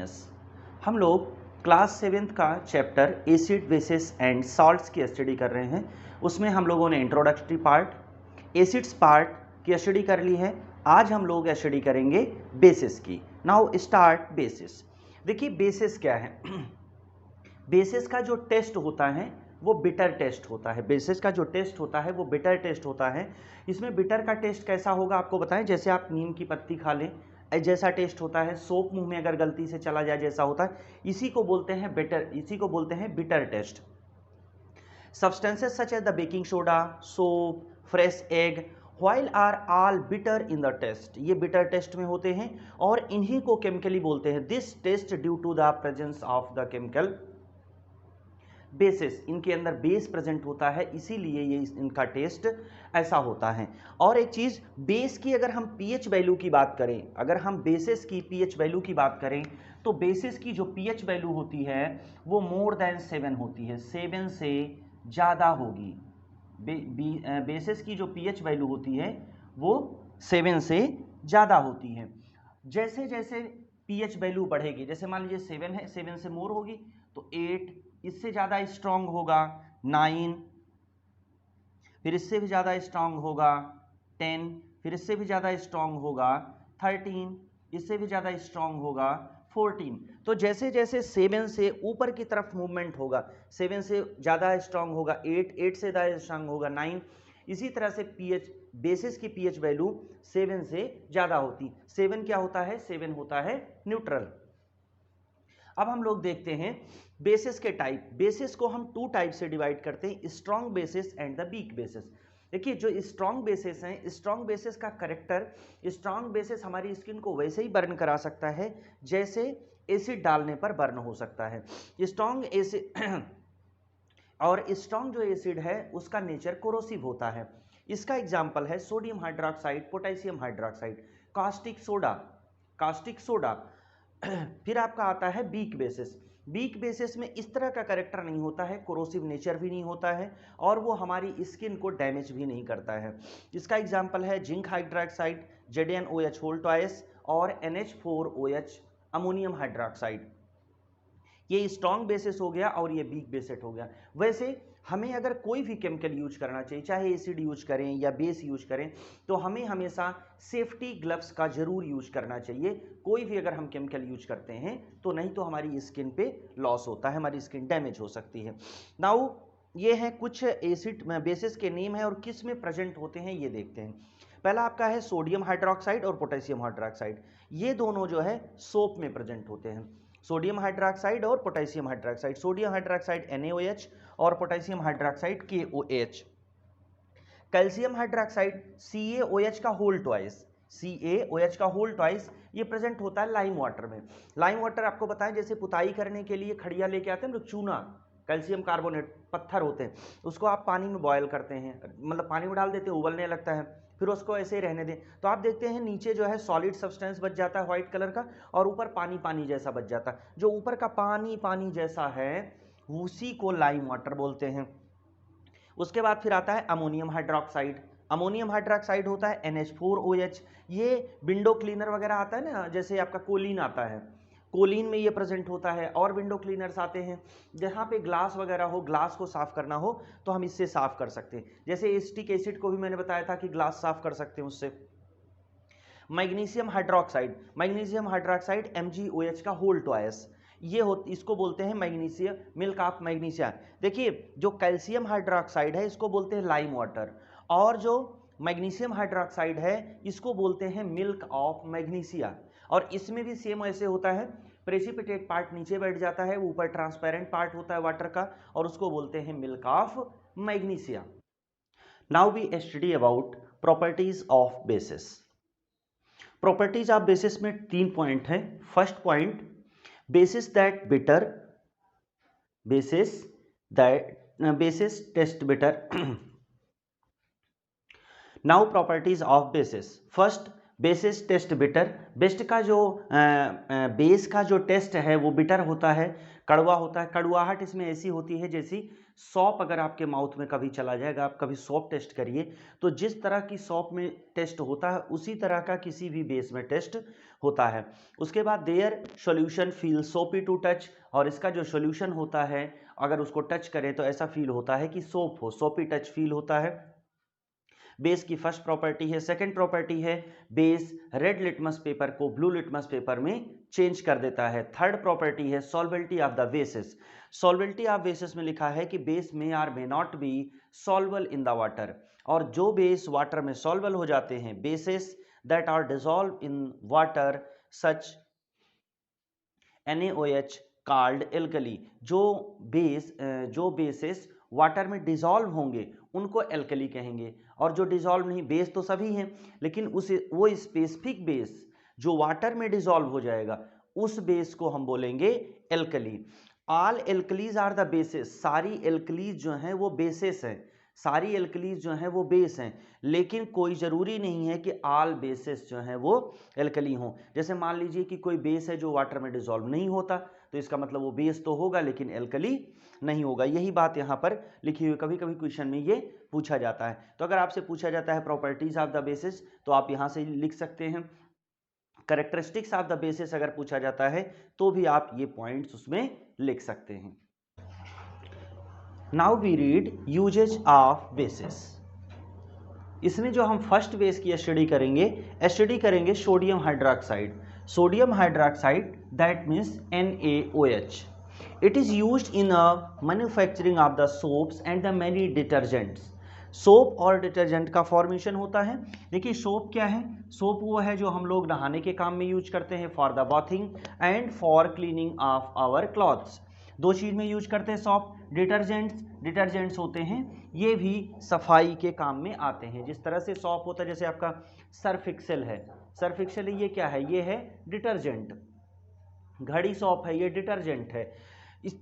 Miscellaneous. हम लोग class 7th का chapter acid basis and salts की स्टडी कर रहे हैं। उसमें हम लोगों ने इंट्रोडक्टरी पार्ट, एसिड्स पार्ट की स्टडी कर ली है। आज हम लोग स्टडी करेंगे बेसिस की। Now start basis. देखिए बेसिस क्या है। बेसिस का जो टेस्ट होता है वो बिटर टेस्ट होता है। बेसिस का जो टेस्ट होता है वो बिटर टेस्ट होता है। इसमें बिटर का टेस्ट कैसा होगा आपको बताएं। जैसे आप नीम की पत्ती खा लें, जैसा टेस्ट होता है। सोप मुंह में अगर गलती से चला जाए जैसा होता है, इसी को बोलते हैं बिटर, इसी को बोलते हैं bitter taste. Substances such as the baking soda, soap, fresh egg, while are all bitter in the taste. ये बिटर टेस्ट में होते हैं और इन्हीं को केमिकली बोलते हैं। This taste due to the presence of the chemical bases. इनके अंदर बेस प्रेजेंट होता है, इसीलिए ये इनका टेस्ट ऐसा होता है। और एक चीज, बेस की अगर हम पीएच वैल्यू की बात करें, अगर हम बेसिस की पीएच वैल्यू की बात करें तो बेसिस की जो पीएच वैल्यू होती है वो मोर देन 7 होती है, 7 से ज्यादा होगी। बेसिस की जो पीएच वैल्यू होती है वो 7 से ज्यादा होती है। जैसे जैसे पीएच वैल्यू बढ़ेगी, जैसे मान लीजिए 7 है, 7 से मोर होगी तो 8, इससे ज्यादा स्ट्रांग होगा 9, फिर इससे भी ज्यादा स्ट्रांग होगा 10, फिर इससे भी ज्यादा स्ट्रांग होगा 13, इससे भी ज्यादा स्ट्रांग होगा 14। तो जैसे जैसे 7 से ऊपर की तरफ मूवमेंट होगा, 7 से ज्यादा स्ट्रांग होगा 8, 8 से ज्यादा स्ट्रांग होगा 9। इसी तरह से पीएच, बेसिस की पीएच वैल्यू 7 से ज्यादा होती। 7 क्या होता है? 7 होता है न्यूट्रल। अब हम लोग देखते हैं बेसिस के टाइप। बेसिस को हम 2 टाइप से डिवाइड करते हैं, strong bases and the weak bases. देखिए जो स्ट्रॉन्ग बेसिस हैं, स्ट्रॉन्ग बेसिस का करेक्टर, स्ट्रॉन्ग बेसिस हमारी स्किन को वैसे ही बर्न करा सकता है जैसे एसिड डालने पर बर्न हो सकता है। स्ट्रॉन्ग एसिड और स्ट्रॉन्ग जो एसिड है उसका नेचर कोरोसिव होता है। इसका एग्जाम्पल है sodium hydroxide, potassium hydroxide, caustic soda, caustic soda. फिर आपका आता है वीक बेसिस। वीक बेसिस में इस तरह का करेक्टर नहीं होता है, कोरोसिव नेचर भी नहीं होता है और वो हमारी स्किन को डैमेज भी नहीं करता है। इसका एग्जाम्पल है zinc hydroxide, ZnOH whole twice और NH4OH अमोनियम हाइड्रोक्साइड। ये स्ट्रॉन्ग बेसिस हो गया और ये वीक बेसिस हो गया। वैसे हमें अगर कोई भी केमिकल यूज करना चाहिए, चाहे एसिड यूज करें या बेस यूज करें, तो हमें हमेशा सेफ्टी ग्लव्स का जरूर यूज करना चाहिए। कोई भी अगर हम केमिकल यूज करते हैं तो नहीं तो हमारी स्किन पे लॉस होता है, हमारी स्किन डैमेज हो सकती है। नाउ ये है कुछ एसिड बेसिस के नेम है और किस में प्रेजेंट होते हैं ये देखते हैं। पहला आपका है सोडियम हाइड्रोक्साइड और पोटेशियम हाइड्रोक्साइड। ये दोनों जो है सोप में प्रेजेंट होते हैं, सोडियम हाइड्रोक्साइड और potassium hydroxide. Sodium hydroxide NaOH और potassium hydroxide KOH। Calcium hydroxide CaOH का होल ट्वाइस, CaOH का होल ट्वाइस ये प्रेजेंट होता है लाइम वाटर में। लाइम वाटर आपको बताएं जैसे पुताई करने के लिए खड़िया लेके आते हैं लोग, चूना, कैल्शियम कार्बोनेट पत्थर होते हैं, उसको आप पानी में बॉयल करते हैं, मतलब पानी में डाल देते हैं, उबलने लगता है, फिर उसको ऐसे ही रहने दें तो आप देखते हैं नीचे जो है सॉलिड सब्सटेंस बच जाता है व्हाइट कलर का और ऊपर पानी पानी जैसा बच जाता है। जो ऊपर का पानी पानी जैसा है उसी को लाइम वाटर बोलते हैं। उसके बाद फिर आता है अमोनियम हाइड्रोक्साइड। अमोनियम हाइड्रोक्साइड होता है NH4OH। ये विंडो क्लीनर वगैरह आता है ना, जैसे आपका कोलिन आता है, कोलिन में ये प्रेजेंट होता है। और विंडो क्लीनर्स आते हैं जहाँ पे ग्लास वगैरह हो, ग्लास को साफ करना हो तो हम इससे साफ कर सकते हैं। जैसे एसिटिक एसिड को भी मैंने बताया था कि ग्लास साफ कर सकते हैं उससे। Magnesium hydroxide, magnesium hydroxide MgOH का होल ट्वाइस, ये इसको बोलते हैं मैग्नीशियम, मिल्क ऑफ मैग्नीशिया। देखिए जो कैल्शियम हाइड्रोक्साइड है इसको बोलते हैं लाइम वाटर और जो मैग्नीशियम हाइड्रोक्साइड है इसको बोलते हैं मिल्क ऑफ मैग्नीशिया। और इसमें भी सेम ऐसे होता है, प्रेसिपिटेट पार्ट नीचे बैठ जाता है, ऊपर ट्रांसपेरेंट पार्ट होता है वाटर का और उसको बोलते हैं milk of magnesia. Now we study about properties of bases. Properties of bases में 3 पॉइंट है। First point, basis that bitter, basis test bitter. Now properties of basis. First, basis test bitter, best का जो base का जो test है वो bitter होता है, कड़वा होता है। कड़वाहट इसमें ऐसी होती है जैसी सौंप अगर आपके माउथ में कभी चला जाएगा, आप कभी सौंप टेस्ट करिए तो जिस तरह की सौंप में टेस्ट होता है उसी तरह का किसी भी बेस में टेस्ट होता है। उसके बाद देयर सॉल्यूशन फील सोपी टू टच, और इसका जो सॉल्यूशन होता है अगर उसको टच करें तो ऐसा फील होता है कि सोप हो, सोपी टच फील होता है। बेस की फर्स्ट प्रॉपर्टी है। सेकंड प्रॉपर्टी है बेस रेड लिटमस पेपर को ब्लू लिटमस पेपर में चेंज कर देता है। थर्ड प्रॉपर्टी है solvability of the bases. Solvability of bases में लिखा है कि base may or may not be solvable in the water, और जो बेस वाटर में सॉल्वेबल हो जाते हैं, bases that are dissolve in water such NaOH called alkali, जो बेसिस वाटर में डिसॉल्व होंगे उनको एल्कली कहेंगे। और जो डिसॉल्व नहीं, बेस तो सभी हैं लेकिन वो स्पेसिफिक बेस जो वाटर में डिसॉल्व हो जाएगा उस बेस को हम बोलेंगे alkali. All alkalis are the bases, सारी एल्कलीज जो हैं वो बेसिस हैं, सारी एल्कलीज जो हैं वो बेस हैं, लेकिन कोई ज़रूरी नहीं है कि ऑल बेसिस जो हैं वो एल्कली हों। जैसे मान लीजिए कि कोई बेस है जो वाटर में डिसॉल्व नहीं होता तो इसका मतलब वो बेस तो होगा लेकिन एल्कली नहीं होगा। यही बात यहाँ पर लिखी हुई, कभी कभी क्वेश्चन में ये पूछा जाता है। तो अगर आपसे पूछा जाता है प्रॉपर्टीज ऑफ द बेसिस तो आप यहाँ से लिख सकते हैं। कैरेक्टरिस्टिक्स ऑफ द बेसिस अगर पूछा जाता है तो भी आप ये पॉइंट्स उसमें लिख सकते हैं। Now we read usage of bases. इसमें जो हम फर्स्ट बेस की स्टडी करेंगे sodium hydroxide. Sodium hydroxide that means NaOH। It is used in manufacturing of the soaps and the many detergents. Soap और डिटर्जेंट का फॉर्मेशन होता है। देखिए सोप क्या है, सोप वो है जो हम लोग नहाने के काम में यूज करते हैं, for the bathing and for cleaning of our clothes. दो चीज में यूज करते हैं सोप। डिटर्जेंट्स होते हैं ये भी सफाई के काम में आते हैं। जिस तरह से सोप होता है, जैसे आपका सर्फ एक्सेल है, सर्फ एक्सेल ये क्या है, ये है डिटर्जेंट। घड़ी सोप है, ये डिटर्जेंट है।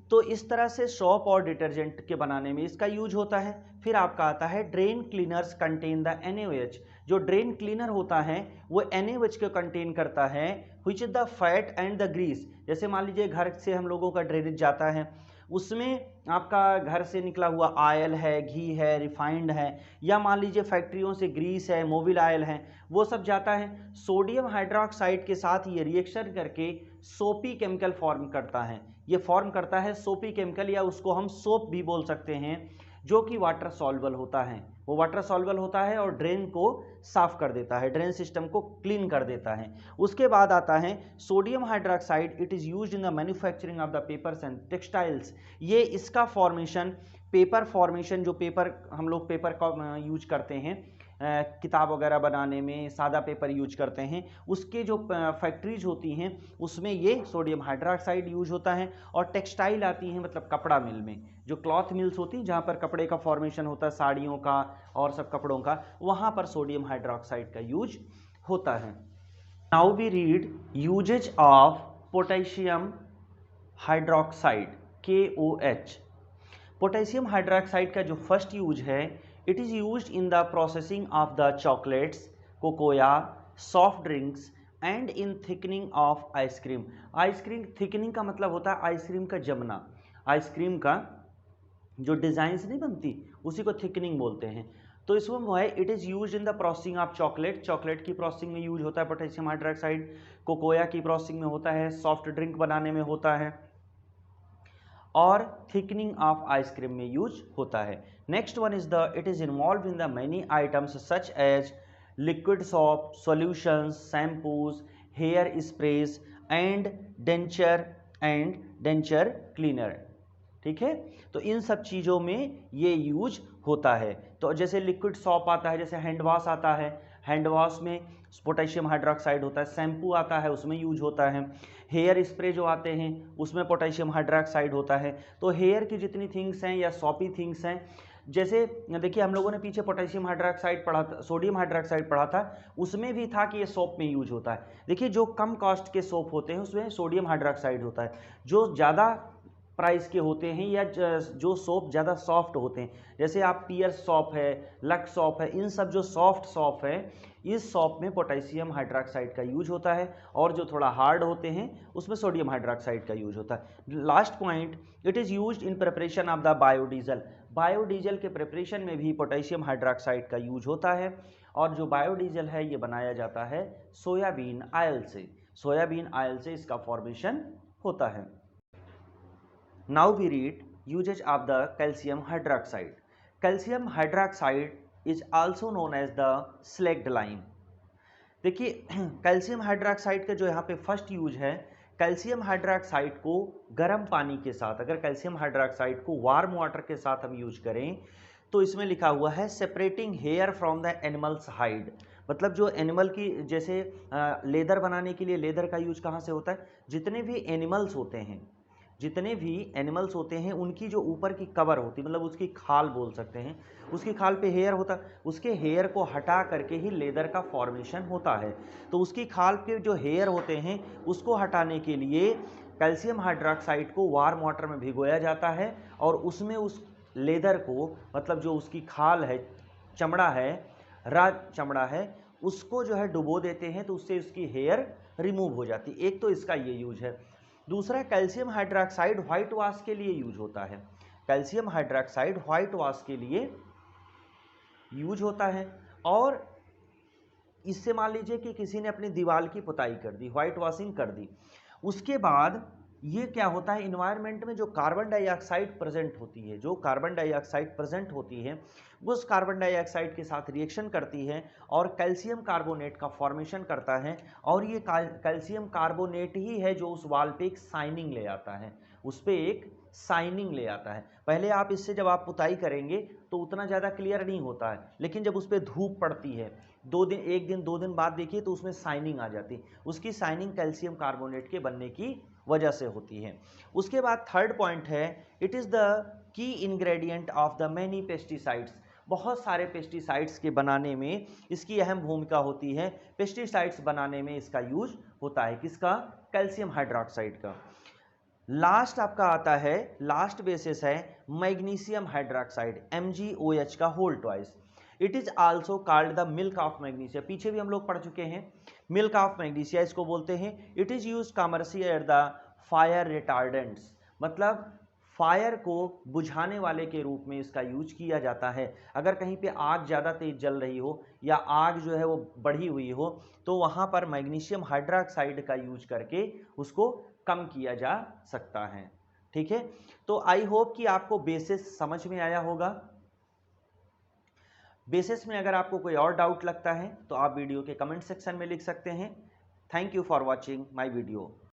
तो इस तरह से सोप और डिटर्जेंट के बनाने में इसका यूज होता है। फिर आपका आता है drain cleaners contain the NaOH। जो ड्रेन क्लीनर होता है वो NaOH को कंटेन करता है, which is the fat and the grease. जैसे मान लीजिए घर से हम लोगों का ड्रेनेज जाता है, उसमें आपका घर से निकला हुआ ऑयल है, घी है, रिफाइंड है, या मान लीजिए फैक्ट्रियों से ग्रीस है, मोबिल ऑयल है, वो सब जाता है। सोडियम हाइड्रोक्साइड के साथ ये रिएक्शन करके सोपी केमिकल फॉर्म करता है। ये फॉर्म करता है सोपी केमिकल, या उसको हम सोप भी बोल सकते हैं, जो कि वाटर सॉल्युबल होता है। वो वाटर सॉल्युबल होता है और ड्रेन को साफ कर देता है, ड्रेन सिस्टम को क्लीन कर देता है। उसके बाद आता है sodium hydroxide. It is used in the manufacturing of the papers and textiles. ये इसका फॉर्मेशन, पेपर फॉर्मेशन, जो पेपर हम लोग पेपर का यूज करते हैं किताब वगैरह बनाने में, सादा पेपर यूज करते हैं, उसके जो फैक्ट्रीज होती हैं उसमें ये सोडियम हाइड्रोक्साइड यूज होता है। और टेक्सटाइल आती हैं, मतलब कपड़ा मिल में, जो क्लॉथ मिल्स होती हैं जहाँ पर कपड़े का फॉर्मेशन होता है, साड़ियों का और सब कपड़ों का, वहाँ पर सोडियम हाइड्रोक्साइड का यूज होता है। Now we read usage of potassium hydroxide KOH। Potassium hydroxide का जो फर्स्ट यूज है, it is used in the processing of the chocolates, cocoa, soft drinks and in thickening of ice cream. Ice cream thickening का मतलब होता है ice cream का जमना, ice cream का जो डिज़ाइंस नहीं बनती उसी को थिकनिंग बोलते हैं। तो इसमें वो है, it is used in the processing of chocolate, chocolate की प्रोसेसिंग में यूज होता है पोटेशियम हाइड्रोक्साइड। कोकोया की प्रोसेसिंग में होता है, सॉफ्ट ड्रिंक बनाने में होता है, और थिकनिंग ऑफ आइसक्रीम में यूज होता है। Next one is the it is involve in the many items such as liquid soap, solutions, shampoos, hair sprays and denture cleaner. ठीक है, तो इन सब चीज़ों में ये यूज होता है। तो जैसे लिक्विड सोप आता है, जैसे हैंड वॉश आता है, हैंड वॉश में पोटेशियम हाइड्रोक्साइड होता है। शैम्पू आता है, उसमें यूज होता है। हेयर स्प्रे जो आते हैं उसमें पोटेशियम हाइड्रोक्साइड होता है। तो हेयर की जितनी थिंग्स हैं या सॉपी थिंग्स हैं, जैसे देखिए हम लोगों ने पीछे पोटेशियम हाइड्रोक्साइड पढ़ा था, सोडियम हाइड्रोक्साइड पढ़ा था, उसमें भी था कि ये सोप में यूज होता है। देखिए जो कम कॉस्ट के सोप होते हैं उसमें सोडियम हाइड्रोक्साइड होता है, जो ज़्यादा प्राइस के होते हैं या जो सोप ज़्यादा सॉफ्ट होते हैं, जैसे आप पियर्स सॉप है, लक्स सॉप है, इन सब जो सॉफ्ट सॉप है इस सॉप में पोटेशियम हाइड्रोक्साइड का यूज होता है, और जो थोड़ा हार्ड होते हैं उसमें सोडियम हाइड्रोक्साइड का यूज होता है। Last point, it is used in preparation of the biodiesel. Biodiesel के प्रिपरेशन में भी पोटेशियम हाइड्रोक्साइड का यूज होता है, और जो बायोडीजल है ये बनाया जाता है सोयाबीन ऑयल से। सोयाबीन ऑयल से इसका फॉर्मेशन होता है। Now we read usage of the calcium hydroxide. Calcium hydroxide is also known as the slaked lime. देखिए कैल्शियम हाइड्रोक्साइड का जो यहाँ पे फर्स्ट यूज है, कैल्शियम हाइड्रोक्साइड को गर्म पानी के साथ, अगर कैल्शियम हाइड्रोक्साइड को वार्म वाटर के साथ हम यूज करें तो इसमें लिखा हुआ है separating hair from the animals hide. मतलब जो एनिमल की, जैसे लेदर बनाने के लिए लेदर का यूज कहाँ से होता है, जितने भी एनिमल्स होते हैं, जितने भी एनिमल्स होते हैं उनकी जो ऊपर की कवर होती है, मतलब उसकी खाल बोल सकते हैं, उसकी खाल पे हेयर होता है, उसके हेयर को हटा करके ही लेदर का फॉर्मेशन होता है। तो उसकी खाल पे जो हेयर होते हैं उसको हटाने के लिए कैल्शियम हाइड्रोक्साइड को वार्म वाटर में भिगोया जाता है, और उसमें उस लेदर को, मतलब जो उसकी खाल है, चमड़ा है, राज चमड़ा है, उसको जो है डुबो देते हैं, तो उससे उसकी हेयर रिमूव हो जाती है। एक तो इसका ये यूज है। दूसरा, कैल्शियम हाइड्रोक्साइड व्हाइट वॉश के लिए यूज होता है। कैल्शियम हाइड्रोक्साइड व्हाइट वॉश के लिए यूज होता है, और इससे मान लीजिए कि किसी ने अपनी दीवार की पुताई कर दी, व्हाइट वॉशिंग कर दी, उसके बाद ये क्या होता है, इन्वायरमेंट में जो कार्बन डाइऑक्साइड प्रेजेंट होती है, जो कार्बन डाइऑक्साइड प्रेजेंट होती है, वो उस कार्बन डाइऑक्साइड के साथ रिएक्शन करती है और कैल्शियम कार्बोनेट का फॉर्मेशन करता है, और ये कैल्शियम कार्बोनेट ही है जो उस वॉल पे एक शाइनिंग ले आता है, उस पर एक शाइनिंग ले आता है। पहले आप इससे जब आप पुताई करेंगे तो उतना ज़्यादा क्लियर नहीं होता है, लेकिन जब उस पर धूप पड़ती है, 2 दिन, 1 दिन 2 दिन बाद देखिए तो उसमें शाइनिंग आ जाती है। उसकी शाइनिंग कैल्शियम कार्बोनेट के बनने की वजह से होती है। उसके बाद थर्ड पॉइंट है, it is the key ingredient of the many pesticides. बहुत सारे पेस्टिसाइड्स के बनाने में इसकी अहम भूमिका होती है। पेस्टिसाइड्स बनाने में इसका यूज होता है, किसका, कैल्शियम हाइड्रोक्साइड का। लास्ट आपका आता है, लास्ट बेसिस है मैग्नीशियम हाइड्रोक्साइड, MgOH का whole twice. It is also called the milk of magnesia. पीछे भी हम लोग पढ़ चुके हैं, मिल्क ऑफ मैग्नीशिया इसको बोलते हैं। It is use commercial at the fire retardants, मतलब फायर को बुझाने वाले के रूप में इसका यूज किया जाता है। अगर कहीं पे आग ज़्यादा तेज जल रही हो या आग जो है वो बढ़ी हुई हो, तो वहाँ पर मैग्नीशियम हाइड्रोक्साइड का यूज करके उसको कम किया जा सकता है। ठीक है, तो आई होप कि आपको बेसिस समझ में आया होगा। बेसिस में अगर आपको कोई और डाउट लगता है तो आप वीडियो के कमेंट सेक्शन में लिख सकते हैं। Thank you for watching my video.